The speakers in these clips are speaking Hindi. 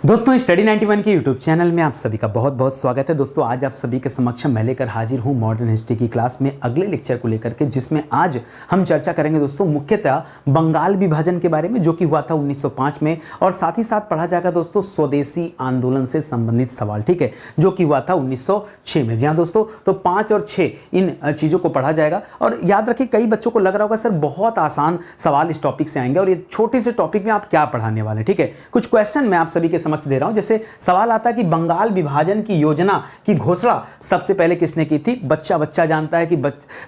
दोस्तों स्टडी 91 के यूट्यूब चैनल में आप सभी का बहुत बहुत स्वागत है। दोस्तों आज आप सभी के समक्ष मैं लेकर हाजिर हूं मॉडर्न हिस्ट्री की क्लास में अगले लेक्चर को लेकर के, जिसमें आज हम चर्चा करेंगे दोस्तों मुख्यतः बंगाल विभाजन के बारे में, जो कि हुआ था 1905 में, और साथ ही साथ पढ़ा जाएगा दोस्तों स्वदेशी आंदोलन से संबंधित सवाल, ठीक है, जो कि हुआ था 1906 में। जी हाँ दोस्तों, तो 5 और 6 इन चीज़ों को पढ़ा जाएगा। और याद रखिए, कई बच्चों को लग रहा होगा सर बहुत आसान सवाल इस टॉपिक से आएंगे और ये छोटे से टॉपिक में आप क्या पढ़ाने वाले हैं, ठीक है। कुछ क्वेश्चन मैं आप सभी के समक्ष दे रहा हूं। जैसे सवाल आता है कि बंगाल विभाजन की योजना की घोषणा सबसे पहले किसने की थी। बच्चा जानता है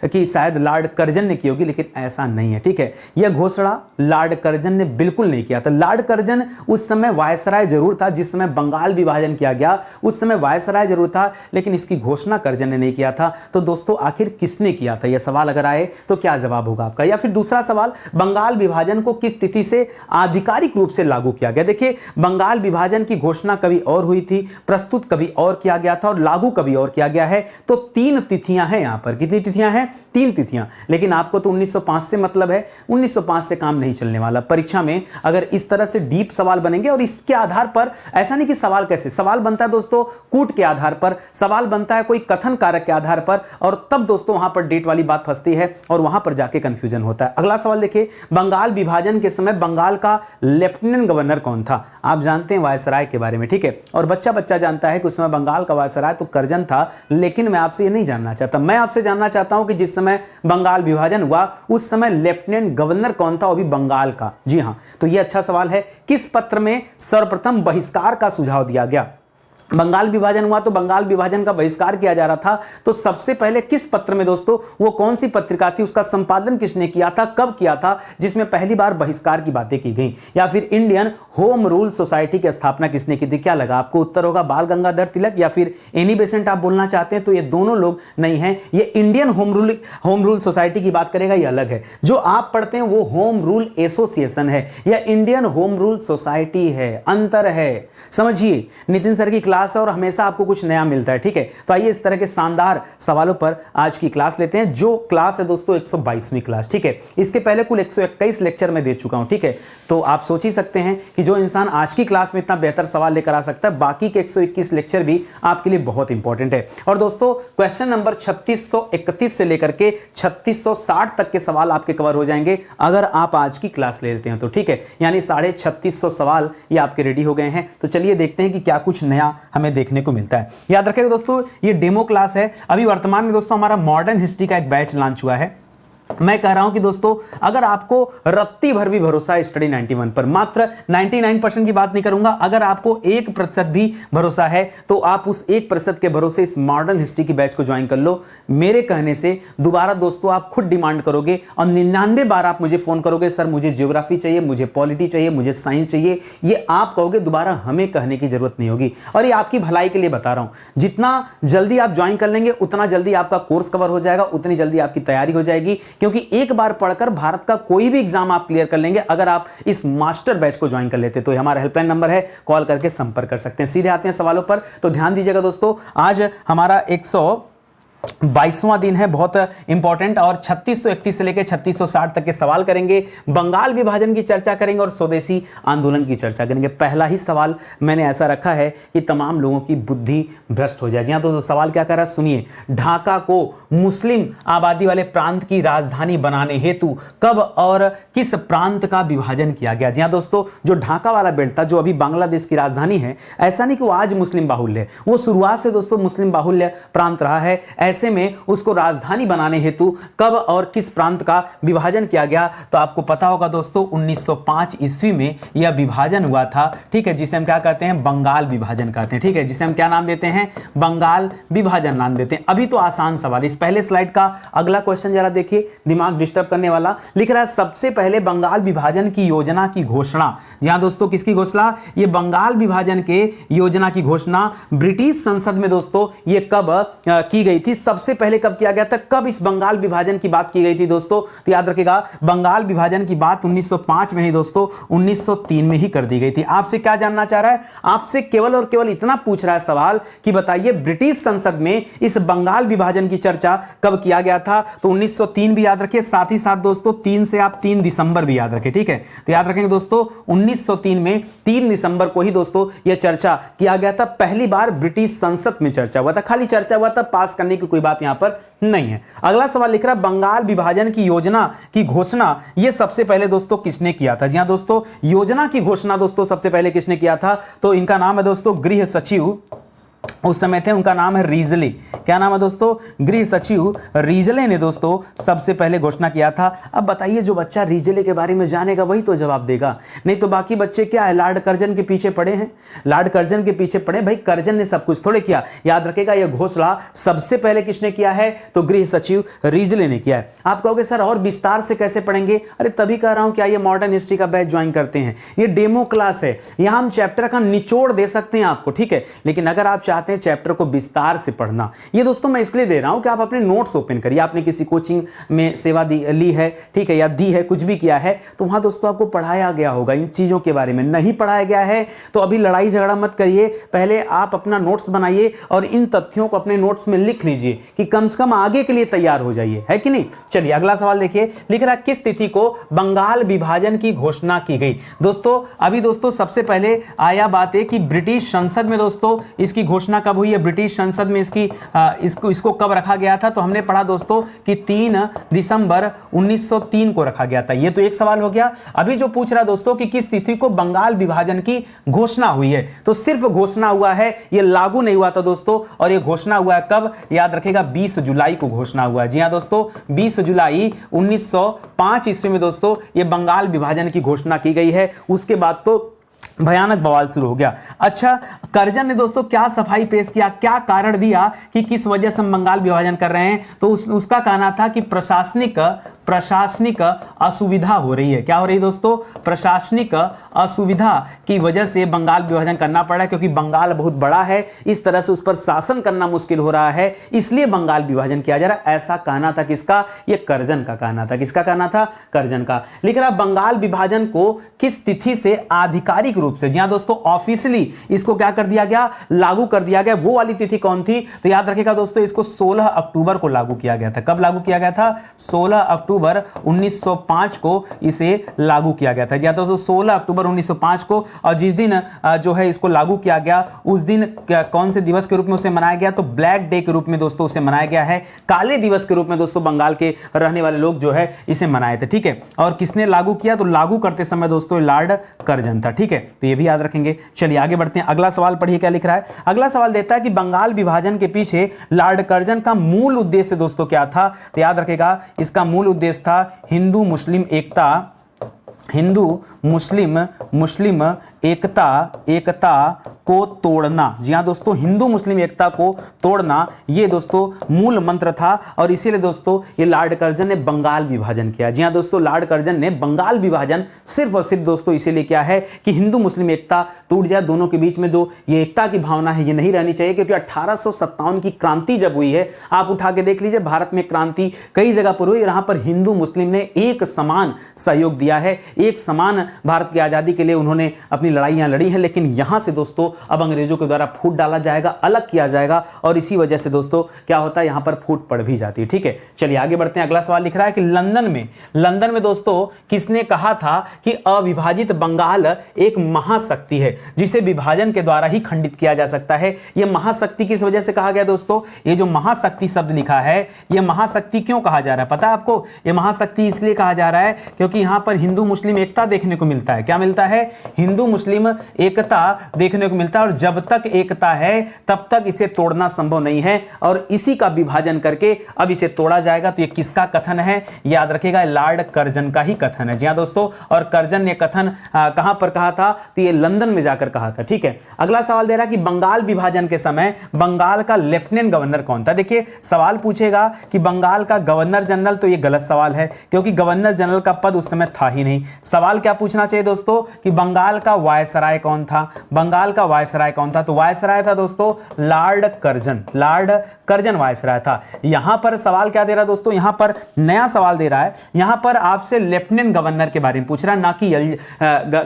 कि शायद लॉर्ड कर्जन ने की होगी, लेकिन ऐसा नहीं है, ठीक है। यह घोषणा लॉर्ड कर्जन ने बिल्कुल नहीं किया था। लॉर्ड कर्जन उस समय वायसराय जरूर था, जिस समय बंगाल विभाजन किया गया उस समय वायसराय जरूर था, लेकिन इसकी घोषणा कर्जन ने नहीं किया था। तो दोस्तों आखिर किसने किया था, यह सवाल अगर आए तो क्या जवाब होगा आपका। या फिर दूसरा सवाल, बंगाल विभाजन को किस तिथि से आधिकारिक रूप से लागू किया गया। देखिए, बंगाल विभाजन की घोषणा कभी और हुई थी, प्रस्तुत कभी और किया गया था और लागू कभी और किया गया है। तो 3 तिथियां हैं यहां पर। कितनी तिथियां हैं? 3 तिथियां। लेकिन आपको तो 1905 से मतलब है, 1905 से काम नहीं चलने वाला। परीक्षा में अगर इस तरह से डीप सवाल बनेंगे और इसके आधार पर, ऐसा नहीं कि सवाल कैसे, सवाल बनता है दोस्तों कूट के आधार पर, सवाल बनता है कोई कथन कारक के आधार पर, और तब दोस्तों वहां पर डेट वाली बात फंसती है और वहां पर जाके कंफ्यूजन होता है। अगला सवाल देखिए, बंगाल विभाजन के समय बंगाल का लेफ्टिनेंट गवर्नर कौन था। आप जानते हैं वायसराय के बारे में, ठीक है। और बच्चा जानता है कि उस समय बंगाल का वायसराय तो कर्जन था, लेकिन मैं आपसे ये नहीं जानना चाहता। मैं आपसे जानना चाहता हूं कि जिस समय बंगाल विभाजन हुआ उस समय लेफ्टिनेंट गवर्नर कौन था, वो भी बंगाल का। जी हां, तो ये अच्छा सवाल है। किस पत्र में सर्वप्रथम बहिष्कार का सुझाव दिया गया। बंगाल विभाजन हुआ तो बंगाल विभाजन का बहिष्कार किया जा रहा था, तो सबसे पहले किस पत्र में दोस्तों, वो कौन सी पत्रिका थी, उसका संपादन किसने किया था, कब किया था, जिसमें पहली बार बहिष्कार की बातें की गई। या फिर इंडियन होम रूल सोसाइटी की स्थापना किसने की थी। क्या लगा आपको? उत्तर होगा बाल गंगाधर तिलक, या फिर एनी बेसेंट आप बोलना चाहते हैं तो ये दोनों लोग नहीं है। ये इंडियन होम रूल सोसाइटी की बात करेगा, ये अलग है। जो आप पढ़ते हैं वो होम रूल एसोसिएशन है या इंडियन होम रूल सोसाइटी है, अंतर है, समझिए। नितिन सर की क्लास और हमेशा आपको कुछ नया मिलता है, ठीक है। तो आइए इस तरह के शानदार सवालों पर आज की क्लास लेते हैं, जो क्लास है दोस्तों 122वीं क्लास, ठीक है। इसके पहले कुल 121 लेक्चर में दे चुका हूं, ठीक है। तो आप सोच ही सकते हैं कि जो इंसान आज की क्लास में इतना बेहतर सवाल लेकर आ सकता है, बाकी के 121 लेक्चर भी आपके लिए बहुत इंपॉर्टेंट है। और दोस्तों क्वेश्चन नंबर 3631 से लेकर के 3660 तक के सवाल आपके कवर हो जाएंगे अगर आप आज की क्लास ले लेते हैं तो, ठीक है। यानी 3650 सवाल ये आपके रेडी हो गए हैं। तो चलिए देखते हैं कि क्या कुछ नया हमें देखने को मिलता है। याद रखिएगा दोस्तों, ये डेमो क्लास है। अभी वर्तमान में दोस्तों हमारा मॉडर्न हिस्ट्री का एक बैच लॉन्च हुआ है। मैं कह रहा हूं कि दोस्तों अगर आपको रत्ती भर भी भरोसा है स्टडी 91 पर, मात्र 99% की बात नहीं करूंगा, अगर आपको 1% भी भरोसा है तो आप उस 1% के भरोसे इस मॉडर्न हिस्ट्री की बैच को ज्वाइन कर लो। मेरे कहने से दोबारा दोस्तों आप खुद डिमांड करोगे और 99 बार आप मुझे फोन करोगे, सर मुझे ज्योग्राफी चाहिए, मुझे पॉलिटी चाहिए, मुझे साइंस चाहिए। ये आप कहोगे, दोबारा हमें कहने की जरूरत नहीं होगी। और ये आपकी भलाई के लिए बता रहा हूं। जितना जल्दी आप ज्वाइन कर लेंगे उतना जल्दी आपका कोर्स कवर हो जाएगा, उतनी जल्दी आपकी तैयारी हो जाएगी। क्योंकि एक बार पढ़कर भारत का कोई भी एग्जाम आप क्लियर कर लेंगे अगर आप इस मास्टर बैच को ज्वाइन कर लेते। तो हमारा हेल्पलाइन नंबर है, कॉल करके संपर्क कर सकते हैं। सीधे आते हैं सवालों पर। तो ध्यान दीजिएगा दोस्तों, आज हमारा 122वां दिन है, बहुत इंपॉर्टेंट, और 3631 से लेकर 3660 तक के सवाल करेंगे। बंगाल विभाजन की चर्चा करेंगे और स्वदेशी आंदोलन की चर्चा करेंगे। पहला ही सवाल मैंने ऐसा रखा है कि तमाम लोगों की बुद्धि भ्रष्ट हो जाए। जी हाँ, तो सवाल क्या कर रहा है सुनिए। ढाका को मुस्लिम आबादी वाले प्रांत की राजधानी बनाने हेतु कब और किस प्रांत का विभाजन किया गया। जी हाँ दोस्तों, जो ढाका वाला बेल्ट था, जो अभी बांग्लादेश की राजधानी है, ऐसा नहीं कि वो आज मुस्लिम बाहुल्य है, वो शुरुआत से दोस्तों मुस्लिम बाहुल्य प्रांत रहा है। ऐसे में उसको राजधानी बनाने हेतु कब और किस प्रांत का विभाजन किया गया। तो आपको पता होगा दोस्तों 1905 ईस्वी में यह विभाजन हुआ था, ठीक है, जिसे हम क्या कहते हैं, बंगाल विभाजन कहते हैं, ठीक है, जिसे हम क्या नाम देते हैं, बंगाल विभाजन नाम देते हैं। अभी तो आसान सवाल। इस पहले स्लाइड का अगला क्वेश्चन जरा देखिए, दिमाग डिस्टर्ब करने वाला। लिख रहा है सबसे पहले बंगाल विभाजन की योजना की घोषणा। यहां दोस्तों किसकी घोषणा, ये बंगाल विभाजन के योजना की घोषणा ब्रिटिश संसद में दोस्तों ये कब की गई थी, सबसे पहले कब किया गया था, कब इस बंगाल विभाजन की बात की गई थी दोस्तों। तो याद रखिएगा, बंगाल विभाजन की बात 1905 में ही दोस्तों 1903 में ही कर दी गई थी। आपसे क्या जानना चाह रहा है, आपसे केवल और केवल इतना पूछ रहा है सवाल कि बताइए ब्रिटिश संसद में इस बंगाल विभाजन की चर्चा कब किया गया था। तो 1903 भी याद रखिए, साथ ही साथ दोस्तों 3 से आप 3 दिसंबर भी याद रखें, ठीक है। तो याद रखेंगे दोस्तों 1903 में 3 दिसंबर को ही दोस्तों यह चर्चा किया गया था। पहली बार ब्रिटिश संसद में चर्चा हुआ था, खाली चर्चा हुआ था, पास करने की कोई बात यहां पर नहीं है। अगला सवाल लिख रहा है बंगाल विभाजन की योजना की घोषणा यह सबसे पहले दोस्तों किसने किया था? जी हां दोस्तों, योजना की घोषणा दोस्तों सबसे पहले किसने किया था? तो इनका नाम है दोस्तों गृह सचिव, उस समय थे, उनका नाम है रीजले। क्या नाम है दोस्तों? गृह सचिव रीजले ने दोस्तों सबसे पहले घोषणा किया था। अब बताइए, जो बच्चा रीजले के बारे में जानेगा वही तो जवाब देगा, नहीं तो बाकी बच्चे क्या है, लॉर्ड कर्जन के पीछे पड़े हैं, लॉर्ड कर्जन के पीछे पड़े। भाई कर्जन ने सब कुछ थोड़े किया, याद रखेगा यह घोषणा सबसे पहले किसने किया है? तो गृह सचिव रीजले ने किया है। आप कहोगे सर और विस्तार से कैसे पढ़ेंगे? अरे तभी कह रहा हूं क्या ये मॉडर्न हिस्ट्री का बैच ज्वाइन करते हैं, ये डेमो क्लास है, यहां हम चैप्टर का निचोड़ दे सकते हैं आपको, ठीक है। लेकिन अगर आप चाहते हैं चैप्टर को विस्तार से पढ़ना, ये दोस्तों मैं इसलिए दे रहा हूं कि आप अपने नोट्स ओपन करिए। आपने किसी कोचिंग में सेवा ली है, ठीक है, या दी है, कुछ भी किया है, तो वहां दोस्तों आपको पढ़ाया गया होगा इन चीजों के बारे में। नहीं पढ़ाया गया है तो अभी लड़ाई झगड़ा मत करिए, पहले आप अपना नोट्स बनाइए और इन तथ्यों को अपने नोट्स में लिख लीजिए कि कम से कम आगे के लिए तैयार हो जाइए, है कि नहीं। चलिए अगला सवाल देखिए, लिख रहा है किस तिथि को बंगाल विभाजन की घोषणा की गई? दोस्तों अभी दोस्तों सबसे पहले आया बात है कि ब्रिटिश संसद में दोस्तों इसकी घोषणा कब हुई है, ब्रिटिश संसद में इसको कब रखा गया था? तो हमने पढ़ा दोस्तों कि 3 दिसंबर 1903 को रखा गया था। ये तो एक सवाल हो गया। अभी जो पूछ रहा दोस्तों कि किस तिथि को बंगाल विभाजन की घोषणा हुई है, तो सिर्फ घोषणा हुआ है, ये लागू नहीं हुआ था दोस्तों। और ये घोषणा हुआ है कब? याद रखेगा 20 जुलाई को घोषणा हुआ है। जी हां दोस्तों, 20 जुलाई 1905 ईस्वी में दोस्तों ये बंगाल विभाजन की घोषणा की गई है। उसके बाद तो भयानक बवाल शुरू हो गया। अच्छा, कर्जन ने दोस्तों क्या सफाई पेश किया, क्या कारण दिया कि किस वजह से हम बंगाल विभाजन कर रहे हैं? तो उसका कहना था कि प्रशासनिक असुविधा हो रही है। क्या हो रही है दोस्तों? प्रशासनिक असुविधा की वजह से बंगाल विभाजन करना पड़ा, क्योंकि बंगाल बहुत बड़ा है, इस तरह से उस पर शासन करना मुश्किल हो रहा है, इसलिए बंगाल विभाजन किया जा रहा है। ऐसा कहना था किसका? ये कर्जन का कहना था। किसका कहना था? कर्जन का। लिख रहा बंगाल विभाजन को किस तिथि से आधिकारिक रूप से, जी हां दोस्तों, ऑफिशियली इसको क्या कर दिया गया? लागू कर दिया गया। वो वाली तिथि कौन थी? तो याद रखिएगा दोस्तों, इसको 16 अक्टूबर को लागू किया गया था। कब लागू किया गया था? 16 अक्टूबर 1905 को इसे लागू किया गया था। जी हां दोस्तों, 16 अक्टूबर 1905 को। और जिस दिन जो है इसको लागू किया गया, उस दिन कौन से दिवस के रूप में उसे मनाया गया? तो ब्लैक डे के रूप में दोस्तों उसे मनाया गया है। काले दिवस के रूप में दोस्तों बंगाल के रहने वाले लोग जो है इसे मनाए थे, ठीक है। और किसने लागू किया? तो लागू करते समय दोस्तों लॉर्ड कर्जन था, ठीक है। तो ये भी याद रखेंगे। चलिए आगे बढ़ते हैं, अगला सवाल पढ़िए क्या लिख रहा है। अगला सवाल देता है कि बंगाल विभाजन के पीछे लॉर्ड कर्जन का मूल उद्देश्य दोस्तों क्या था? तो याद रखेगा इसका मूल उद्देश्य था हिंदू मुस्लिम एकता को तोड़ना। जी हां दोस्तों, हिंदू मुस्लिम एकता को तोड़ना ये दोस्तों मूल मंत्र था। और इसीलिए दोस्तों ये लॉर्ड कर्जन ने बंगाल विभाजन किया। जी हां दोस्तों, लॉर्ड कर्जन ने बंगाल विभाजन सिर्फ और सिर्फ दोस्तों इसीलिए किया है कि हिंदू मुस्लिम एकता टूट जाए, दोनों के बीच में जो ये एकता की भावना है ये नहीं रहनी चाहिए। क्योंकि 1857 की क्रांति जब हुई है, आप उठा के देख लीजिए, भारत में क्रांति कई जगह पर हुई, यहां पर हिंदू मुस्लिम ने एक समान सहयोग दिया है, एक समान भारत की आजादी के लिए उन्होंने अपनी लड़ाइयां लड़ी हैं। लेकिन यहां से दोस्तों अब अंग्रेजों के द्वारा फूट डाला जाएगा, अलग किया जाएगा, और इसी वजह से दोस्तों क्या होता है, यहां पर फूट पड़ भी जाती है, ठीक है। चलिए आगे बढ़ते हैं। अगला सवाल लिख रहा है कि लंदन में दोस्तों किसने कहा था कि अविभाजित बंगाल एक महाशक्ति है जिसे विभाजन के द्वारा ही खंडित किया जा सकता है। यह महाशक्ति किस वजह से कहा गया दोस्तों? ये जो महाशक्ति शब्द लिखा है, यह महाशक्ति क्यों कहा जा रहा है पता है आपको? यह महाशक्ति इसलिए कहा जा रहा है क्योंकि यहां पर हिंदू मुस्लिम एकता देखने को मिलता है। क्या मिलता है? हिंदू मुस्लिम एकता देखने को मिलता है। और जब तक एकता है तब तक इसे तोड़ना संभव नहीं है, और इसी का विभाजन करके अब इसे तोड़ा जाएगा। तो ये किसका कथन है? याद रखिएगा लॉर्ड कर्जन का ही कथन है। जी हां दोस्तों, और कर्जन ने कथन कहां पर कहा था? तो ये लंदन में जाकर कहा था, ठीक है। अगला सवाल दे रहा कि बंगाल विभाजन के समय बंगाल का लेफ्टिनेंट गवर्नर कौन था? देखिए सवाल पूछेगा कि बंगाल का गवर्नर जनरल, तो ये गलत सवाल है क्योंकि गवर्नर जनरल का पद उस समय था ही नहीं। सवाल क्या पूछना चाहिए दोस्तों कि बंगाल का वायसराय कौन था? बंगाल का वायसराय कौन था? तो वायसराय था दोस्तों लॉर्ड कर्जन वायसराय था। यहां पर सवाल क्या दे रहा है दोस्तों? यहां पर नया सवाल दे रहा है, यहां पर आपसे लेफ्टिनेंट गवर्नर के बारे में पूछ रहा है, ना कि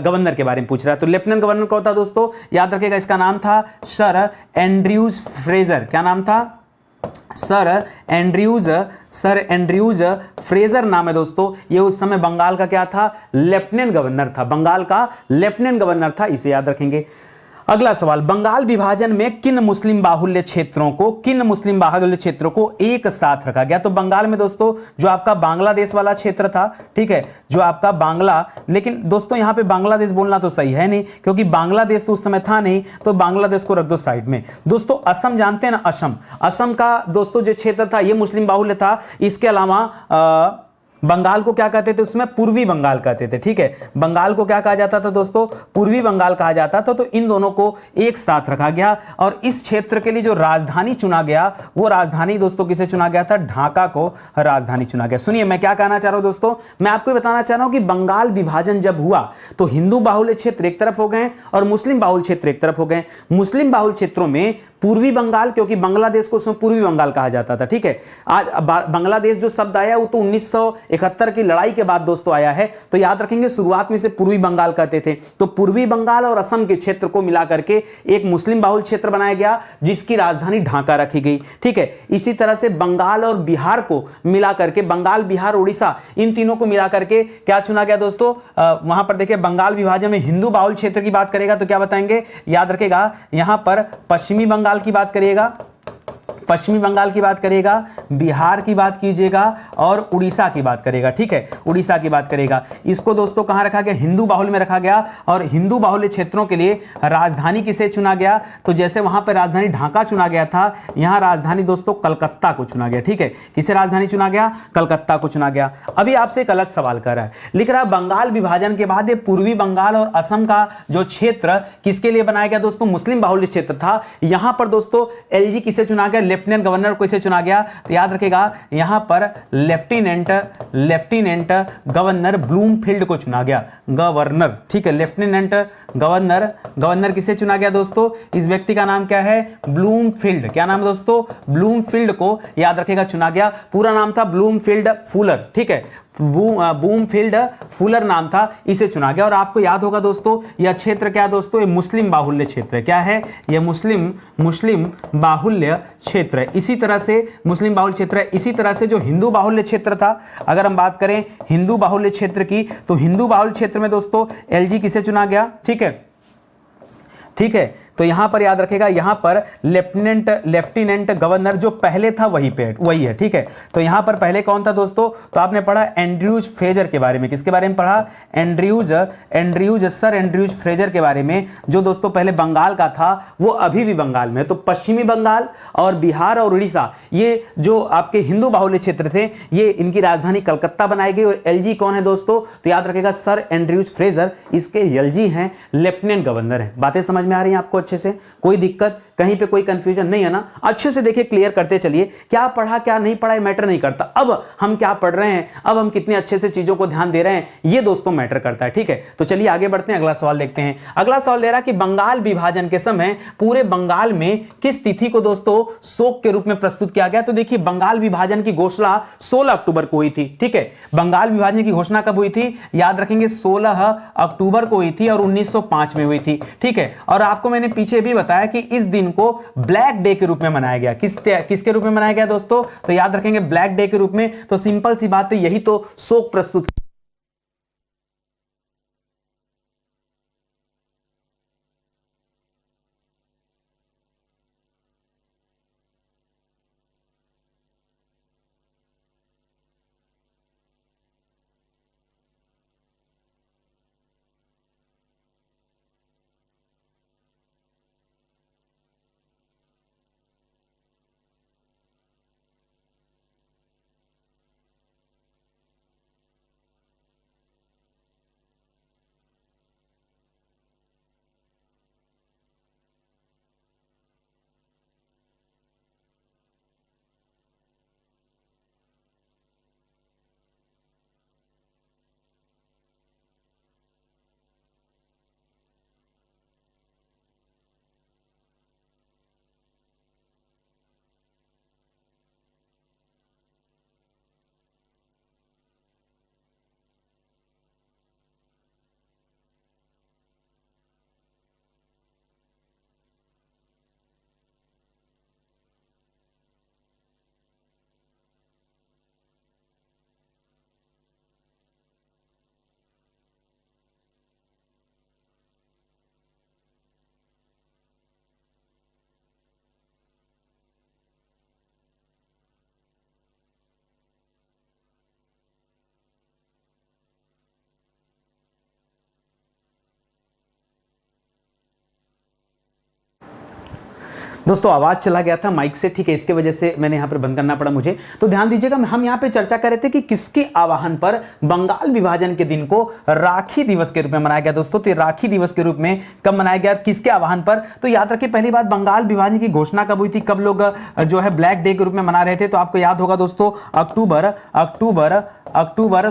गवर्नर के बारे में पूछ रहा है। तो लेफ्टिनेंट गवर्नर कौन था दोस्तों? याद रखिएगा इसका नाम था सर एंड्रयूज फ्रेजर। क्या नाम था? सर एंड्रयूज फ्रेजर नाम है दोस्तों। ये उस समय बंगाल का क्या था, लेफ्टिनेंट गवर्नर था, बंगाल का लेफ्टिनेंट गवर्नर था, इसे याद रखेंगे। अगला सवाल, बंगाल विभाजन में किन मुस्लिम बाहुल्य क्षेत्रों को एक साथ रखा गया? तो बंगाल में दोस्तों जो आपका बांग्लादेश वाला क्षेत्र था, ठीक है, जो आपका बांग्ला, लेकिन दोस्तों यहां पे बांग्लादेश बोलना तो सही है नहीं, क्योंकि बांग्लादेश तो उस समय था नहीं, तो बांग्लादेश को रख दो साइड में। दोस्तों असम जानते हैं ना, असम का दोस्तों जो क्षेत्र था ये मुस्लिम बाहुल्य था। इसके अलावा बंगाल को क्या कहते थे, उसमें पूर्वी बंगाल कहते थे, ठीक है, बंगाल को क्या कहा जाता था दोस्तों, पूर्वी बंगाल कहा जाता था। तो इन दोनों को एक साथ रखा गया और इस क्षेत्र के लिए जो राजधानी चुना गया, वो राजधानी दोस्तों किसे चुना गया था, ढाका को राजधानी चुना गया। सुनिए मैं क्या कहना चाह रहा हूं दोस्तों, मैं आपको बताना चाह रहा हूं कि बंगाल विभाजन जब हुआ तो हिंदू बाहुल्य क्षेत्र एक तरफ हो गए और मुस्लिम बाहुल्य क्षेत्र एक तरफ हो गए। मुस्लिम बाहुल्य क्षेत्रों में पूर्वी बंगाल, क्योंकि बांग्लादेश को उसमें पूर्वी बंगाल कहा जाता था, ठीक है। आज बांग्लादेश जो शब्द आया वो तो 1971 की लड़ाई के बाद दोस्तों आया है, तो याद रखेंगे शुरुआत में से पूर्वी बंगाल कहते थे। तो पूर्वी बंगाल और असम के क्षेत्र को मिलाकर के एक मुस्लिम बाहुल्य क्षेत्र बनाया गया जिसकी राजधानी ढाका रखी गई, ठीक है। इसी तरह से बंगाल और बिहार को मिलाकर के, बंगाल, बिहार, उड़ीसा, इन तीनों को मिलाकर के क्या चुना गया दोस्तों, वहां पर देखिए बंगाल विभाजन में हिंदू बाहुल्य क्षेत्र की बात करेगा तो क्या बताएंगे, याद रखेगा यहां पर पश्चिमी बंगाल की बात करिएगा, पश्चिमी बंगाल की बात करेगा, बिहार की बात कीजिएगा और उड़ीसा की बात करेगा, ठीक है, उड़ीसा की बात करेगा। इसको दोस्तों कहां रखा गया, हिंदू बाहुल्य में रखा गया। और हिंदू बाहुल्य क्षेत्रों के लिए राजधानी किसे चुना गया, तो जैसे वहां पर राजधानी ढाका चुना गया था, यहां राजधानी दोस्तों कलकत्ता को चुना गया, ठीक है। किसे राजधानी चुना गया, कलकत्ता को चुना गया। अभी आपसे एक अलग सवाल कर रहा है, लिख रहा है बंगाल विभाजन के बाद ये पूर्वी बंगाल और असम का जो क्षेत्र किसके लिए बनाया गया दोस्तों, मुस्लिम बाहुल्य क्षेत्र था। यहां पर दोस्तों एलजी किसे चुना गया, लेफ्टिनेंट गवर्नर को इसे चुना गया। तो याद रखेगा यहां पर लेफ्टिनेंट गवर्नर ब्लूमफील्ड को चुना गया, गवर्नर, ठीक है, लेफ्टिनेंट गवर्नर किसे चुना गया दोस्तों, इस व्यक्ति का नाम क्या है, ब्लूमफील्ड। क्या नाम है दोस्तों, ब्लूमफील्ड को याद रखेगा चुना गया। पूरा नाम था ब्लूमफील्ड फुलर, ठीक है, बूमफील्ड फुलर नाम था, इसे चुना गया। और आपको याद होगा दोस्तों यह क्षेत्र क्या है दोस्तों, ये मुस्लिम बाहुल्य क्षेत्र है। क्या है, यह मुस्लिम बाहुल्य क्षेत्र है। इसी तरह से मुस्लिम बाहुल्य क्षेत्र है। इसी तरह से जो हिंदू बाहुल्य क्षेत्र था, अगर हम बात करें हिंदू बाहुल्य क्षेत्र की, तो हिंदू बाहुल्य क्षेत्र में दोस्तों एलजी किसे चुना गया, ठीक है, ठीक है। तो यहां पर याद रखेगा, यहां पर लेफ्टिनेंट गवर्नर जो पहले था वही है, ठीक है। तो यहां पर पहले कौन था दोस्तों, तो आपने पढ़ा एंड्रयूज फ्रेजर के बारे में। किसके बारे में पढ़ा, सर एंड्रयूज फ्रेजर के बारे में, जो दोस्तों पहले बंगाल का था वो अभी भी बंगाल में। तो पश्चिमी बंगाल और बिहार और उड़ीसा, ये जो आपके हिंदू बाहुल्य क्षेत्र थे, ये इनकी राजधानी कलकत्ता बनाई गई। और एलजी कौन है दोस्तों, तो याद रखेगा सर एंड्रयूज फ्रेजर, इसके एलजी हैं, लेफ्टिनेंट गवर्नर हैं। बातें समझ में आ रही हैं आपको अच्छे से, कोई दिक्कत, कहीं पे कोई कंफ्यूजन नहीं है ना, अच्छे से देखिए, क्लियर करते चलिए। क्या पढ़ा क्या नहीं पढ़ा मैटर नहीं करता, अब हम क्या पढ़ रहे हैं, अब हम कितने अच्छे से चीजों को ध्यान दे रहे हैं, ये दोस्तों मैटर करता है, ठीक है। तो चलिए आगे बढ़ते हैं, अगला सवाल देखते हैं। अगला सवाल दे रहा है कि बंगाल विभाजन के समय पूरे बंगाल में किस तिथि को दोस्तों शोक के रूप में प्रस्तुत किया गया। तो देखिए बंगाल विभाजन की घोषणा 16 अक्टूबर को हुई थी, ठीक है। बंगाल विभाजन की घोषणा कब हुई थी, याद रखेंगे 16 अक्टूबर को हुई थी और 1905 में हुई थी, ठीक है। और आपको मैंने पीछे भी बताया कि इस दिन को ब्लैक डे के रूप में मनाया गया। किसके रूप में मनाया गया दोस्तों, तो याद रखेंगे ब्लैक डे के रूप में। तो सिंपल सी बात है, यही तो शोक प्रस्तुत दोस्तों आवाज चला गया था माइक से, ठीक है, इसके वजह से मैंने यहां पर बंद करना पड़ा मुझे। तो ध्यान दीजिएगा, हम यहां पे चर्चा कर रहे थे कि किसके आह्वान पर बंगाल विभाजन के दिन को राखी दिवस के रूप में मनाया गया दोस्तों। तो राखी दिवस के रूप में कब मनाया गया, किसके आह्वान पर? तो याद रखिए, पहली बात, बंगाल विभाजन की घोषणा कब हुई थी, कब लोग जो है ब्लैक डे के रूप में मना रहे थे? तो आपको याद होगा दोस्तों, अक्टूबर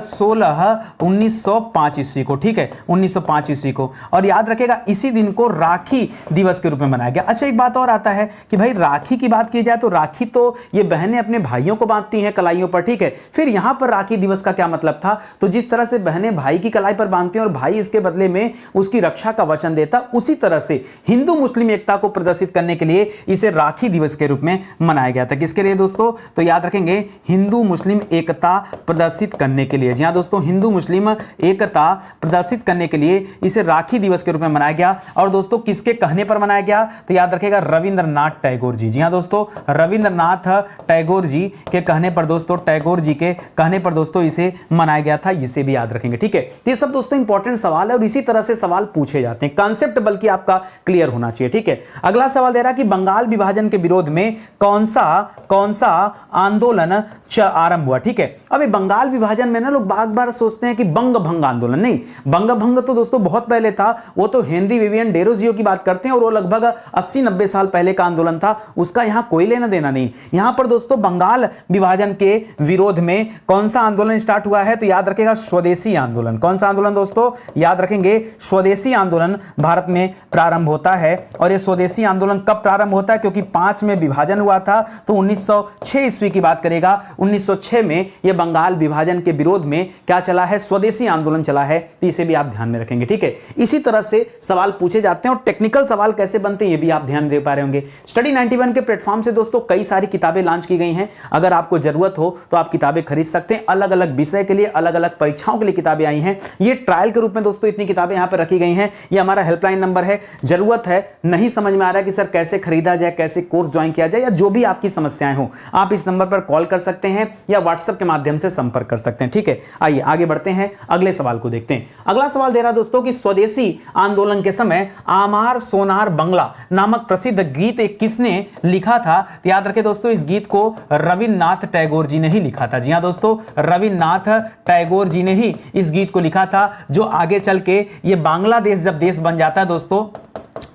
16 1905 ईस्वी को, ठीक है, 1905 ईस्वी को। और याद रखिएगा इसी दिन को राखी दिवस के रूप में मनाया गया। अच्छा, एक बात और आता है कि भाई राखी की बात की जाए तो राखी तो ये बहनें अपने भाइयों को बांधती हैं कलाइयों पर, ठीक है। फिर यहां पर राखी दिवस का क्या मतलब था? तो जिस तरह से बहनें भाई की कलाई पर बांधती हैं और भाई इसके बदले में उसकी रक्षा का वचन देता, उसी तरह से हिंदू मुस्लिम एकता को प्रदर्शित करने के लिए इसे राखी दिवस के रूप में मनाया गया था। किसके लिए दोस्तों? तो याद रखेंगे, हिंदू मुस्लिम एकता प्रदर्शित करने के लिए। जी हां दोस्तों, हिंदू मुस्लिम एकता प्रदर्शित करने के लिए इसे राखी दिवस के रूप में मनाया गया। और दोस्तों किसके कहने पर मनाया गया? तो याद रखेगा, रविंद्रनाथ टैगोर जी। जी हां दोस्तों, रविंद्रनाथ टैगोर जी के कहने पर दोस्तों, टैगोर जी के कहने पर दोस्तों इसे मनाया गया था। इसे भी याद रखेंगे, ठीक है। तो ये सब दोस्तों इंपॉर्टेंट सवाल है और इसी तरह से सवाल पूछे जाते हैं, कॉन्सेप्ट बल्कि आपका क्लियर होना चाहिए, ठीक है। अगला सवाल दे रहा है कि बंगाल विभाजन के विरोध में कौन सा आंदोलन आरंभ हुआ, ठीक है। अब बंगाल विभाजन में ना लोग बार सोचते हैं कि बंग भंग आंदोलन, नहीं, बंग भंग तो दोस्तों बहुत पहले था, वो तो हेनरी विवियन डेरोजियो की बात करते हैं और वो लगभग 80-90 साल पहले का आंदोलन था, उसका यहां कोई लेना देना नहीं। यहां पर दोस्तों बंगाल विभाजन के विरोध में कौन सा आंदोलन स्टार्ट हुआ है? तो याद रखेगा, स्वदेशी आंदोलन। कौन सा आंदोलन दोस्तों? याद रखेंगे, स्वदेशी आंदोलन भारत में प्रारंभ होता है। और यह स्वदेशी आंदोलन कब प्रारंभ होता है? क्योंकि 5 में विभाजन हुआ था, तो 1906 ईस्वी की बात करेगा। 1906 में यह बंगाल विभाजन के विरोध में क्या चला है? स्वदेशी आंदोलन चला है। तो इसे भी आप ध्यान में रखेंगे, ठीक है। इसी तरह से सवाल पूछे जाते हैं और टेक्निकल सवाल कैसे बनते हैं ये भी आप ध्यान दे पा रहे होंगे। स्टडी 91 के प्लेटफॉर्म से दोस्तों कई सारी किताबें लॉन्च की गई हैं। अगर आपको जरूरत हो तो आप किताबें खरीद सकते हैं। अलग अलग विषय के लिए, अलग अलग परीक्षाओं के लिए किताबें आई हैं। ये ट्रायल के रूप में दोस्तों इतनी किताबें यहां पर रखी गई हैं। ये हमारा हेल्पलाइन नंबर है। जरूरत है, नहीं समझ में आ रहा है कि सर कैसे खरीदा जाए, कैसे कोर्स ज्वाइन किया जाए, या जो भी आपकी समस्याएं हो, आप इस नंबर पर कॉल कर सकते हैं या व्हाट्सएप के माध्यम से संपर्क कर सकते हैं, ठीक है। आइए आगे बढ़ते हैं, अगले सवाल को देखते हैं। अगला सवाल दे रहा दोस्तों कि स्वदेशी आंदोलन के समय आमार सोनार बंगला नामक प्रसिद्ध गीत किसने लिखा था? तो याद रखें दोस्तों, इस गीत को रविन्द्रनाथ टैगोर जी ने ही लिखा था। जी हां दोस्तों, रविन्द्रनाथ टैगोर जी ने ही इस गीत को लिखा था, जो आगे चल के ये बांग्लादेश जब देश बन जाता है दोस्तों,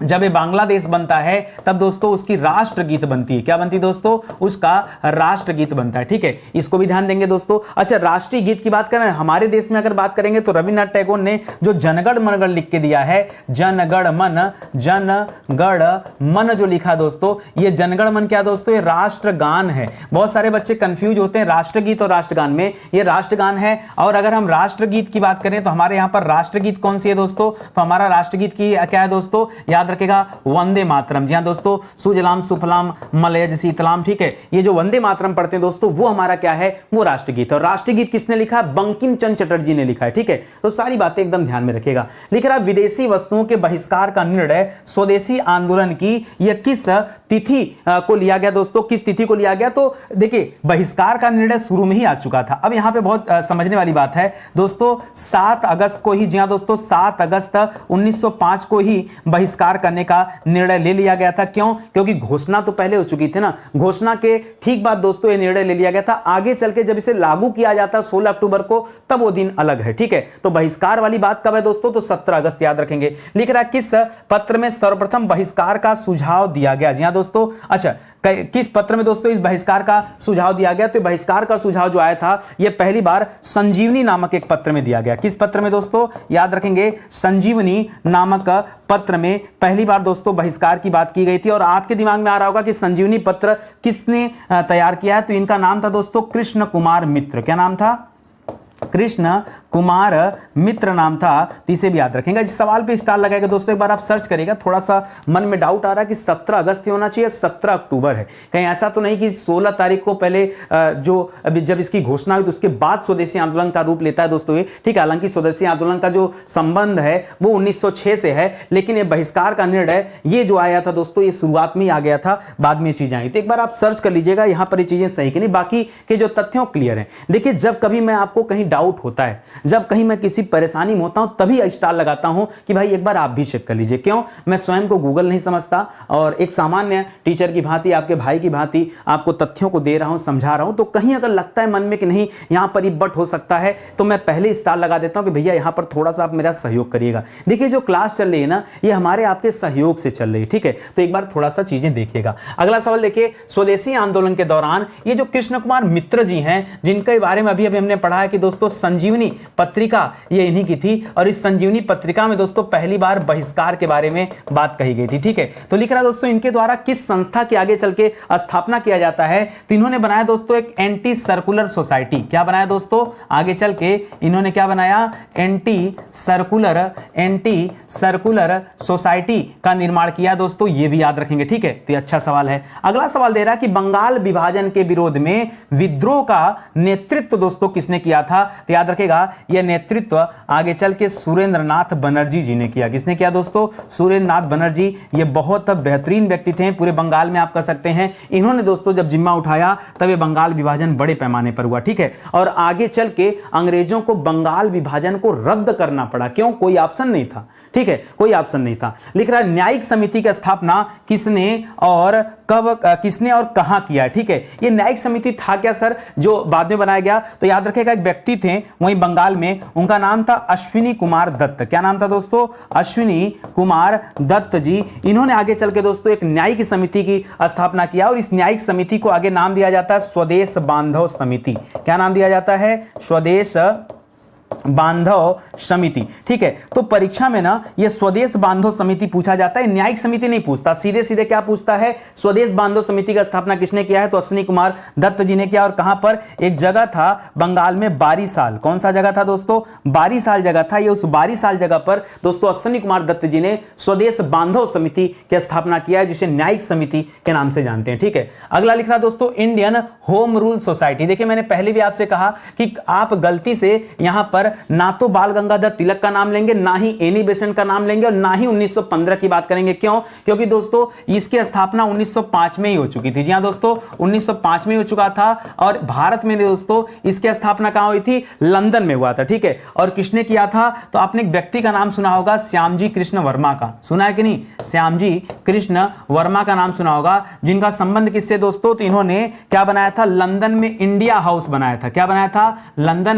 जब ये बांग्लादेश बनता है तब दोस्तों उसकी राष्ट्रगीत बनती है। क्या बनती है दोस्तों? उसका राष्ट्रगीत बनता है, ठीक है। इसको भी ध्यान देंगे दोस्तों। अच्छा, राष्ट्रीय गीत की बात करें हमारे देश में अगर बात करेंगे तो रविन्द्रनाथ टैगोर ने जो जनगण मन लिख के दिया है, जनगण मन जो लिखा दोस्तों, ये जनगण मन क्या दोस्तों? ये राष्ट्रगान है। बहुत सारे बच्चे कंफ्यूज होते हैं राष्ट्रगीत और राष्ट्रगान में। ये राष्ट्रगान है। और अगर हम राष्ट्रगीत की बात करें तो हमारे यहां पर राष्ट्रगीत कौन सी है दोस्तों? तो हमारा राष्ट्रगीत की क्या है दोस्तों? याद रखेगा, वंदे मातरम। जी हां दोस्तों, सुजलाम सुफलाम मलयज शीतलाम, ठीक है। ये जो वंदे मातरम पढ़ते हैं दोस्तों, वो हमारा क्या है? वो राष्ट्रगीत। और राष्ट्रगीत किसने लिखा? बंकिम चंद्र चटर्जी ने लिखा है, ठीक है। तो सारी बातें एकदम ध्यान में रखिएगा। लिख रहा, विदेशी वस्तुओं के बहिष्कार का निर्णय स्वदेशी आंदोलन की यह किस तिथि को लिया गया दोस्तों? किस तिथि को लिया गया? तो देखिए, बहिष्कार का निर्णय शुरू में ही आ चुका था। अब यहां पे बहुत समझने वाली बात है दोस्तों, 7 अगस्त को ही, जी हां दोस्तों, 7 अगस्त 1905 को ही बहिष्कार करने का निर्णय ले लिया गया था। क्यों? क्योंकि घोषणा तो पहले हो चुकी थी ना। घोषणा के ठीक बाद दोस्तों ये निर्णय ले लिया गया था। आगे चल के जब इसे लागू किया जाता 16 अक्टूबर को, तब वो दिन अलग है, ठीक है। तो बहिष्कार वाली बात कब है दोस्तों? तो 17 अगस्त याद रखेंगे। लिख रहा, किस पत्र में सर्वप्रथम बहिष्कार का सुझाव दिया गया? जी हां दोस्तों, अच्छा, किस पत्र में दोस्तों इस बहिष्कार का सुझाव दिया गया? तो बहिष्कार का सुझाव जो आया था यह पहली बार संजीवनी नामक एक पत्र में दिया गया। किस पत्र में दोस्तों? याद रखेंगे, संजीवनी नामक पत्र में पहली बार दोस्तों बहिष्कार की बात की गई थी। और आपके दिमाग में आ रहा होगा कि संजीवनी पत्र किसने तैयार किया है? तो इनका नाम था दोस्तों कृष्ण कुमार मित्र। क्या नाम था? कृष्ण कुमार मित्र नाम था। तो इसे भी याद रखेंगे। इस सवाल पे स्टार लगाएगा दोस्तों, एक बार आप सर्च करेगा। थोड़ा सा मन में डाउट आ रहा है कि 17 अगस्त ही होना चाहिए, 17 अक्टूबर है। कहीं ऐसा तो नहीं कि 16 तारीख को पहले जो अभी जब इसकी घोषणा हुई तो उसके बाद स्वदेशी आंदोलन का रूप लेता है दोस्तों ये, ठीक है। हालांकि स्वदेशी आंदोलन का जो संबंध है वो 1906 से है, लेकिन ये बहिष्कार का निर्णय ये जो आया था दोस्तों, ये शुरुआत में ही आ गया था, बाद में चीजें आई। तो एक बार आप सर्च कर लीजिएगा यहाँ पर ये चीजें सही कि नहीं। बाकी के जो तथ्यों क्लियर है। देखिए, जब कभी मैं आपको कहीं डाउट होता है, जब कहीं मैं किसी परेशानी में होता हूं तभी स्टार लगाता हूं कि भाई एक बार आप भी चेक कर लीजिए। क्यों? मैं स्वयं को गूगल नहीं समझता और एक सामान्य टीचर की भांति, आपके भाई की भांति आपको तथ्यों को दे रहा हूं, समझा रहा हूं। तो कहीं अगर लगता है मन में कि नहीं यहां पर ही बट हो सकता है, तो मैं पहले स्टार लगा देता हूं कि भैया यहां पर थोड़ा सा आप मेरा सहयोग करिएगा। देखिए जो क्लास चल रही है ना, ये हमारे आपके सहयोग से चल रही है, ठीक है। तो एक बार थोड़ा सा चीजें देखिएगा। अगला सवाल देखिए, स्वदेशी आंदोलन के दौरान ये जो कृष्ण कुमार मित्र जी हैं, जिनके बारे में अभी हमने पढ़ा है कि दोस्तों संजीवनी पत्रिका ये इन्हीं की थी, और इस संजीवनी पत्रिका में दोस्तों पहली बार बहिष्कार के बारे में बात कही गई थी, ठीक है। तो लिख रहा है दोस्तों, इनके द्वारा किस संस्था के आगे चल के स्थापना किया जाता है? तो इन्होंने बनाया दोस्तों एक एंटी सर्कुलर सोसाइटी। क्या बनाया दोस्तों? आगे चल के इन्होंने क्या बनाया? एंटी सर्कुलर सोसाइटी का निर्माण किया दोस्तों, ये भी याद रखेंगे, ठीक है। तो अच्छा सवाल है। अगला सवाल दे रहा है कि बंगाल विभाजन के विरोध में विद्रोह का नेतृत्व दोस्तों किसने किया था? तो याद रखेगा यह नेतृत्व आगे चल के सुरेंद्रनाथ बनर्जी जी ने किया। किसने किया दोस्तों? सुरेंद्रनाथ बनर्जी। ये बहुत बेहतरीन व्यक्ति थे पूरे बंगाल में, आप कह सकते हैं। इन्होंने दोस्तों जब जिम्मा उठाया तब ये बंगाल विभाजन बड़े पैमाने पर हुआ, ठीक है। और आगे चल के अंग्रेजों को बंगाल विभाजन को रद्द करना पड़ा। क्यों? कोई ऑप्शन नहीं था, ठीक है, कोई ऑप्शन नहीं था। लिख रहा है न्यायिक समिति की स्थापना किसने और कब, किसने और कहां किया है, ठीक है। ये न्यायिक समिति था क्या सर, जो बाद में बनाया गया? तो याद रखेगा एक व्यक्ति थे वहीं बंगाल में, उनका नाम था अश्विनी कुमार दत्त। क्या नाम था दोस्तों? अश्विनी कुमार दत्त जी। इन्होंने आगे चल के दोस्तों एक न्यायिक समिति की स्थापना किया, और इस न्यायिक समिति को आगे नाम दिया जाता है स्वदेश बांधव समिति। क्या नाम दिया जाता है? स्वदेश बांधव समिति, ठीक है। तो परीक्षा में ना ये स्वदेश बांधव समिति पूछा जाता है, न्यायिक समिति नहीं पूछता, सीधे सीधे क्या पूछता है? स्वदेश बांधव समिति का स्थापना किसने किया है? तो अश्विनी कुमार दत्त जी ने किया। और कहां पर? एक जगह था बंगाल में बारीसाल। कौन सा जगह था दोस्तों? बारीसाल जगह था। ये उस बारीसाल जगह पर दोस्तों अश्विनी कुमार दत्त जी ने स्वदेश बांधव समिति की स्थापना किया है, जिसे न्यायिक समिति के नाम से जानते हैं, ठीक है। अगला लिख रहा दोस्तों इंडियन होम रूल सोसाइटी। देखिए मैंने पहले भी आपसे कहा कि आप गलती से यहां पर ना तो बाल गंगाधर तिलक का नाम लेंगे, ना ही एनी बेसेंट का नाम लेंगे, और ना ही 1915 की बात करेंगे। क्यों? क्योंकि दोस्तों इसकी स्थापना 1905 में ही हो चुकी थी। जी हां दोस्तों, 1905 में हो चुका था। और भारत में दोस्तों इसकी स्थापना कहां हुई थी? लंदन में हुआ था, ठीक है। और किसने किया था? तो आपने एक व्यक्ति का नाम सुना होगा, श्यामजी कृष्ण वर्मा का। सुना है कि नहीं? श्यामजी कृष्ण वर्मा का नाम सुना होगा, जिनका संबंध किससे दोस्तों? तो इन्होंने क्या बनाया था? लंदन में इंडिया हाउस बनाया था। क्या बनाया था? लंदन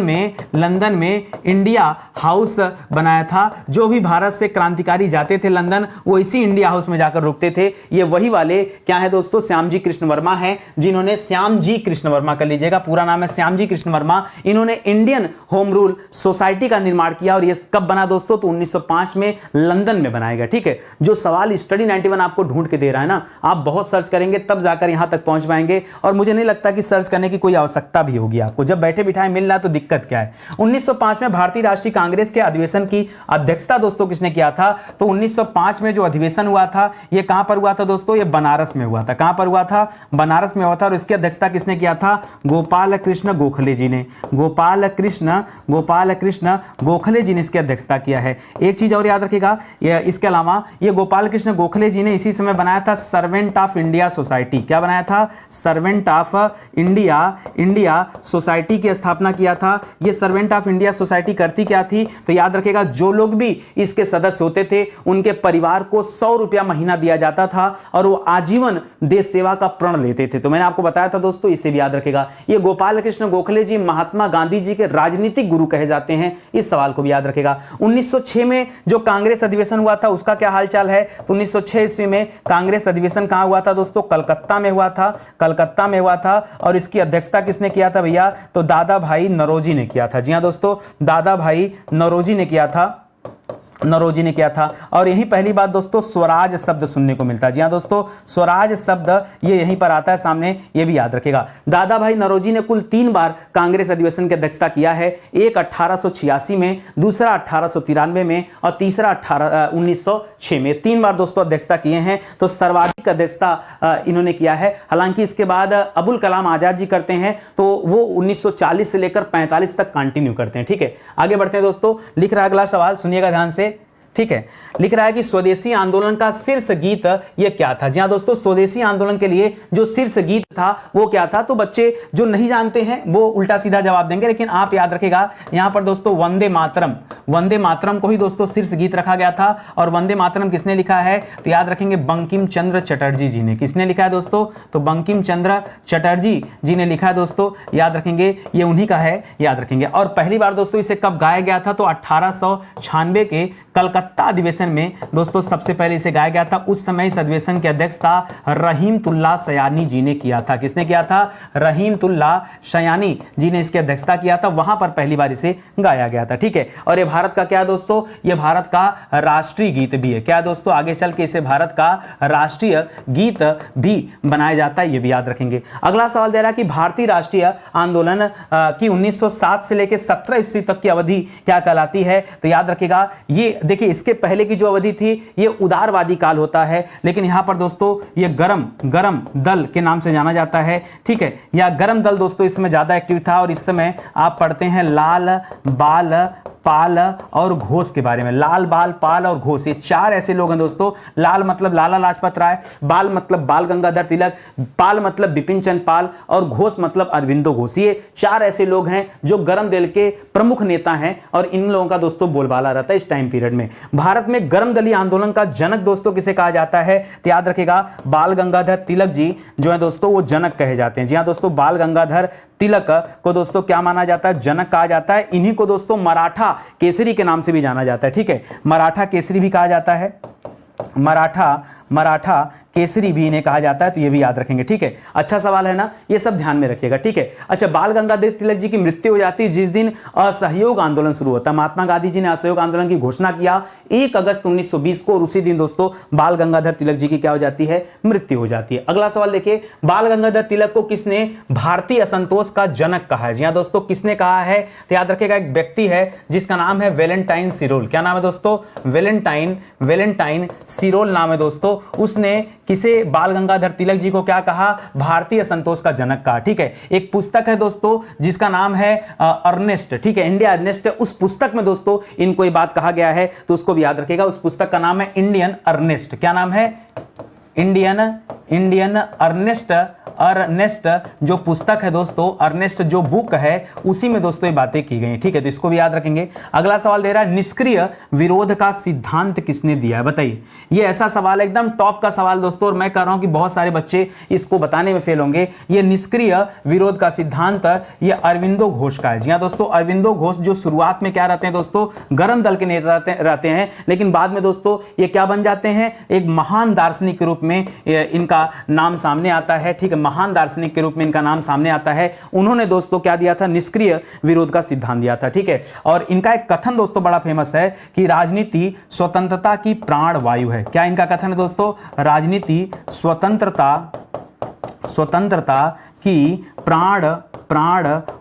में इंडिया हाउस बनाया था। जो भी भारत से क्रांतिकारी जाते थे लंदन, वो इसी इंडिया हाउस में जाकर रुकते थे। ये वही वाले क्या है दोस्तों? श्यामजी कृष्ण वर्मा है, जिन्होंने, श्यामजी कृष्ण वर्मा कर लीजिएगा, पूरा नाम है श्यामजी कृष्ण वर्मा। इन्होंने इंडियन होम रूल सोसाइटी का निर्माण किया। और ये कब बना दोस्तों? तो 1905 में लंदन में बनाया गया, ठीक है। जो सवाल स्टडी 91 आपको ढूंढ के दे रहा है ना, आप बहुत सर्च करेंगे तब जाकर यहां तक पहुंच पाएंगे। और मुझे नहीं लगता कि सर्च करने की कोई आवश्यकता भी होगी आपको, जब बैठे बिठाए मिल रहा है तो दिक्कत क्या है। 1905 में भारतीय राष्ट्रीय कांग्रेस के अधिवेशन की अध्यक्षता दोस्तों किसने किया था? तो 1905 में जो अधिवेशन हुआ था, ये कहां पर हुआ था दोस्तों? ये बनारस में हुआ था। कहां पर हुआ था? बनारस में हुआ था। और इसकी अध्यक्षता किसने किया था? गोपाल कृष्ण गोखले जी ने। गोपाल कृष्ण गोखले जी ने इसकी अध्यक्षता किया है। एक चीज और याद रखिएगा, इसके अलावा ये गोपाल कृष्ण गोखले जी ने इसी समय बनाया था सर्वेंट ऑफ इंडिया सोसाइटी। क्या बनाया था? सर्वेंट ऑफ इंडिया सोसाइटी की स्थापना किया था। ये सर्वेंट ऑफ इंडिया सोसाइटी करती क्या थी? तो याद रखेगा जो लोग भी इसके सदस्य होते थे उनके परिवार को 100 रुपया महीना दिया जाता था, और वो आजीवन देश सेवा का प्रण लेते थे। तो मैंने आपको बताया था दोस्तों, इसे भी याद रखेगा। ये गोपाल कृष्ण गोखले जी महात्मा गांधी जी के राजनीतिक गुरु कहे जाते हैं, इस सवाल को भी याद रखेगा। 1906 में जो कांग्रेस अधिवेशन हुआ था उसका क्या हालचाल है? तो 1906 ईस्वी में कांग्रेस अधिवेशन कहां हुआ था दोस्तों? कलकत्ता में हुआ था। और इसकी अध्यक्षता किसने किया था भैया? तो दादा भाई नौरोजी ने किया था। जी हां दोस्तों, दादा भाई नौरोजी ने किया था। और यही पहली बात दोस्तों स्वराज शब्द सुनने को मिलता है। जी हां दोस्तों, स्वराज शब्द ये यहीं पर आता है सामने, ये भी याद रखेगा। दादा भाई नौरोजी ने कुल 3 बार कांग्रेस अधिवेशन की अध्यक्षता किया है। एक 1886 में, दूसरा 1893 में, और तीसरा 1906 में। 3 बार दोस्तों अध्यक्षता किए हैं। तो सर्वाधिक अध्यक्षता इन्होंने किया है। हालांकि इसके बाद अबुल कलाम आजाद जी करते हैं, तो वो 1940 से लेकर 45 तक कंटिन्यू करते हैं, ठीक है। आगे बढ़ते हैं दोस्तों। लिख रहा अगला सवाल, सुनिएगा ध्यान से। ठीक है। लिख रहा है कि स्वदेशी आंदोलन का शीर्ष गीत ये क्या था। जी हाँ दोस्तों, स्वदेशी आंदोलन के लिए जो शीर्ष गीत था वो क्या था। तो बच्चे जो नहीं जानते हैं वो उल्टा सीधा जवाब देंगे, लेकिन आप याद रखेगा यहां पर दोस्तों वंदे मातरम, वंदे मातरम को ही दोस्तों शीर्ष गीत रखा गया था। और वंदे मातरम किसने लिखा है, तो याद रखेंगे बंकिम चंद्र चटर्जी जी ने। किसने लिखा है दोस्तों, तो बंकिम चंद्र चटर्जी जी ने लिखा है दोस्तों, याद रखेंगे ये उन्हीं का है, याद रखेंगे। और पहली बार दोस्तों इसे कब गाया गया था, तो 1896 के कलकत्ता अधिवेशन में दोस्तों सबसे पहले इसे गाया गया था। उस समय इस अधिवेशन के अध्यक्ष था रहीमतुल्लाह सयानी जी ने किया था। किसने किया था, रहीमतुल्लाह सयानी जी ने इसकी अध्यक्षता किया था। वहां पर पहली बार इसे गाया गया था, ठीक है। और ये भारत का क्या है दोस्तों, ये भारत का राष्ट्रीय गीत भी है। क्या दोस्तों, आगे चल के इसे भारत का राष्ट्रीय गीत भी बनाया जाता है, ये भी याद रखेंगे। अगला सवाल दे रहा है कि भारतीय राष्ट्रीय आंदोलन की 1907 से लेकर 17 ईस्वी तक की अवधि क्या कहलाती है। तो याद रखिएगा, ये देखिए इसके पहले की जो अवधि थी ये उदारवादी काल होता है, लेकिन यहां पर दोस्तों ये गरम दल के नाम से जाना जाता है, ठीक है। या गरम दल दोस्तों इस समय ज्यादा एक्टिव था। और इस समय आप पढ़ते हैं लाल, बाल, पाल और घोष के बारे में। लाल, बाल, पाल और घोष, ये चार ऐसे लोग हैं दोस्तों। लाल मतलब लाला लाजपत राय, बाल मतलब बाल गंगाधर तिलक, पाल मतलब बिपिन चंद्र पाल और घोष मतलब अरविंदो घोष। ये चार ऐसे लोग हैं जो गरम दल के प्रमुख नेता हैं और इन लोगों का दोस्तों बोलबाला रहता है इस टाइम पीरियड में। भारत में गरम दलीय आंदोलन का जनक दोस्तों किसे कहा जाता है, तो याद रखिएगा बाल गंगाधर तिलक जी जो है दोस्तों वो जनक कहे जाते हैं। जी हाँ दोस्तों, बाल गंगाधर तिलक को दोस्तों क्या माना जाता है, जनक कहा जाता है। इन्हीं को दोस्तों मराठा केसरी के नाम से भी जाना जाता है, ठीक है। मराठा केसरी भी कहा जाता है, मराठा केसरी भी इन्हें कहा जाता है, तो ये भी याद रखेंगे, ठीक है। अच्छा सवाल है ना, ये सब ध्यान में रखिएगा, ठीक है। अच्छा, बाल गंगाधर तिलक जी की मृत्यु हो जाती है जिस दिन असहयोग आंदोलन शुरू होता है। महात्मा गांधी जी ने असहयोग आंदोलन की घोषणा किया 1 अगस्त 1920 को, और उसी दिन दोस्तों बाल गंगाधर तिलक जी की क्या हो जाती है, मृत्यु हो जाती है। अगला सवाल देखिए, बाल गंगाधर तिलक को किसने भारतीय असंतोष का जनक कहा है। जी हाँ दोस्तों, किसने कहा है, तो याद रखिएगा एक व्यक्ति है जिसका नाम है वेलेंटाइन सिरोल। क्या नाम है दोस्तों, वेलेंटाइन सिरोल नाम है दोस्तों। उसने किसे, बाल गंगाधर तिलक जी को क्या कहा, भारतीय असंतोष का जनक कहा, ठीक है। एक पुस्तक है दोस्तों जिसका नाम है अर्नेस्ट, ठीक है, इंडिया अर्नेस्ट। उस पुस्तक में दोस्तों इनको ये बात कहा गया है, तो उसको भी याद रखिएगा। उस पुस्तक का नाम है इंडियन अर्नेस्ट। क्या नाम है, इंडियन अर्नेस्ट जो पुस्तक है दोस्तों, अर्नेस्ट जो बुक है उसी में दोस्तों ये बातें की गई, ठीक है। तो इसको भी याद रखेंगे। अगला सवाल दे रहा है, निष्क्रिय विरोध का सिद्धांत किसने दिया है, बताइए। ये ऐसा सवाल है, एकदम टॉप का सवाल दोस्तों, और मैं कह रहा हूं कि बहुत सारे बच्चे इसको बताने में फेल होंगे। ये निष्क्रिय विरोध का सिद्धांत ये अरविंदो घोष का है। जी हाँ दोस्तों, अरविंदो घोष जो शुरुआत में क्या रहते हैं दोस्तों, गरम दल के नेता रहते हैं, लेकिन बाद में दोस्तों ये क्या बन जाते हैं, एक महान दार्शनिक के रूप में इनका नाम सामने आता है, ठीक है। महान दार्शनिक के रूप में इनका नाम सामने आता है। उन्होंने दोस्तों क्या दिया था, निष्क्रिय विरोध का सिद्धांत दिया था, ठीक है। और इनका एक कथन दोस्तों बड़ा फेमस है कि राजनीति स्वतंत्रता की प्राण वायु है। क्या इनका कथन है दोस्तों, राजनीति स्वतंत्रता की प्राण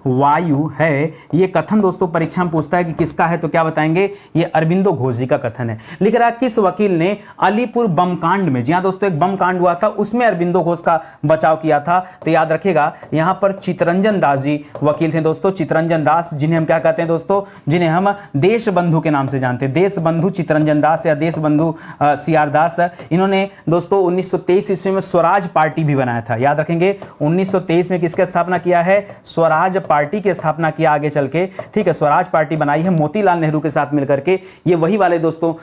वायु है। ये कथन दोस्तों परीक्षा में पूछता है कि किसका है, तो क्या बताएंगे, ये अरविंदो घोष जी का कथन है। लिख रहा है किस वकील ने अलीपुर बम कांड में, जी हाँ दोस्तों एक बम कांड हुआ था उसमें अरविंदो घोष का बचाव किया था। तो याद रखिएगा यहां पर चितरंजन दास जी वकील थे दोस्तों, चितरंजन दास, जिन्हें हम क्या कहते हैं दोस्तों, जिन्हें हम देश बंधु के नाम से जानते हैं। देश बंधु चितरंजन दास या देश बंधु CR दास। इन्होंने दोस्तों 1923 ईस्वी में स्वराज पार्टी भी बनाया था। याद रखेंगे 1923 में किसकी स्थापना किया है, स्वराज पार्टी की स्थापना किया आगे चल के, ठीक है। स्वराज पार्टी बनाई है मोतीलाल नेहरू के साथ मिलकर के। ये वही वाले दोस्तों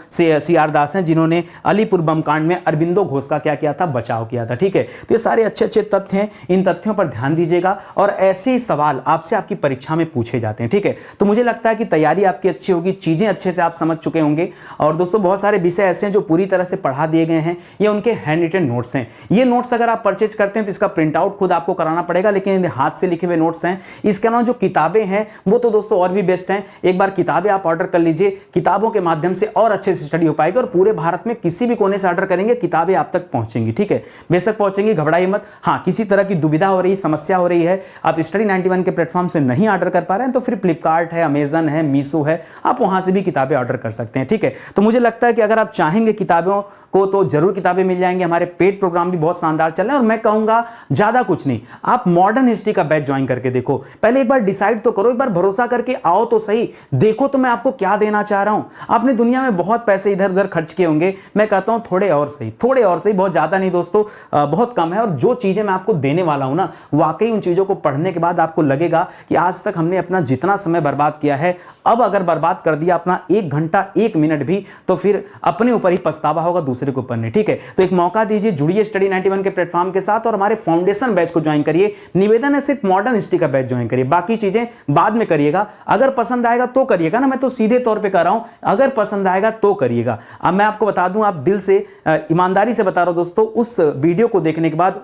CR दास हैं जिन्होंने अलीपुर बम कांड में अरविंदो घोष का क्या किया था, बचाव किया था, ठीक है। तो ये सारे अच्छे अच्छे तथ्य हैं, इन तथ्यों पर ध्यान दीजिएगा और ऐसे ही सवाल आपसे आपकी परीक्षा में पूछे जाते हैं, ठीक है। तो मुझे लगता है कि तैयारी आपकी अच्छी होगी, चीजें अच्छे से आप समझ चुके होंगे। और दोस्तों बहुत सारे विषय ऐसे हैं जो पूरी तरह से पढ़ा दिए गए हैं, ये उनके हैंड रिटन नोट्स हैं। ये नोट्स अगर आप परचेज करते हैं तो इसका प्रिंट आउट खुद आपको कराना पड़ेगा, लेकिन हाथ से लिखे हुए नोट्स हैं। इसके अलावा जो किताबें हैं वो तो दोस्तों और भी बेस्ट हैं। एक बार किताबें आप ऑर्डर कर लीजिए, किताबों के माध्यम से और अच्छे से स्टडी हो पाएगी और पूरे भारत में किसी भी कोने से ऑर्डर करेंगे किताबें आप तक पहुंचेंगी, ठीक है। बेशक पहुंचेंगी, घबराइए मत। हाँ, किसी तरह की दुविधा हो रही, समस्या हो रही है, आप स्टडी 91 के प्लेटफॉर्म से नहीं ऑर्डर कर पा रहे हैं, तो फिर फ्लिपकार्ट है, अमेजन है, मीशो है, आप वहां से भी किताबें ऑर्डर कर सकते हैं, ठीक है। तो मुझे लगता है कि अगर आप चाहेंगे किताबों को तो जरूर किताबें मिल जाएंगी। हमारे पेड प्रोग्राम भी बहुत शानदार चल रहे हैं और मैं कहूंगा ज्यादा कुछ नहीं, आप मॉडर्न हिस्ट्री का बैच ज्वाइन करके देखो। पहले एक बार डिसाइड तो करो, एक बार भरोसा करके आओ तो सही, देखो तो मैं आपको क्या देना चाह रहा हूं। आपने दुनिया में बहुत पैसे इधर उधर खर्च किए होंगे, मैं कहता हूं थोड़े और सही, थोड़े और सही, बहुत ज्यादा नहीं दोस्तों, बहुत कम है। और जो चीजें मैं आपको देने वाला हूं ना, वाकई उन चीजों को पढ़ने के बाद आपको लगेगा कि आज तक हमने अपना जितना समय बर्बाद किया है, अब अगर बर्बाद कर दिया अपना 1 घंटा 1 मिनट भी, तो फिर अपने ऊपर ही पछतावा होगा, दूसरे के ऊपर नहीं। ठीक है, तो एक मौका दीजिए, जुड़िए स्टडी 91 के प्लेटफॉर्म के साथ और हमारे फाउंडेशन बैच को ज्वाइन करिए। निवेदन है सिर्फ मॉडर्न हिस्ट्री का बैच ज्वाइन करिए, बाकी चीजें बाद में करिएगा। अगर पसंद आएगा तो करिएगा ना, मैं तो सीधे तौर पे कर रहा हूं, अगर पसंद आएगा तो करिएगा। अब मैं आपको बता दूं, आप दिल से ईमानदारी से बता रहा हूं दोस्तों, उस वीडियो को देखने के बाद,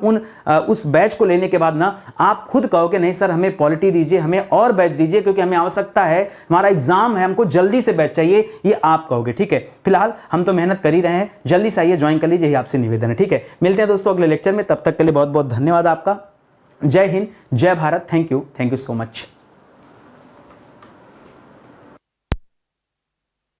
उस बैच को लेने के बाद ना, आप खुद कहोगे नहीं सर हमें पॉलिटी दीजिए, हमें और बैच दीजिए, क्योंकि हमें आवश्यकता है, हमारा एग्जाम है, हमको जल्दी से बैच चाहिए, ये आप कहोगे। ठीक है, फिलहाल हम तो मेहनत कर ही रहे हैं, जल्दी से आइए, ज्वाइन कर लीजिए, यही आपसे निवेदन है। ठीक है, मिलते हैं दोस्तों अगले लेक्चर में, तब तक के लिए बहुत बहुत धन्यवाद आपका। जय हिंद, जय Bharat, thank you so much.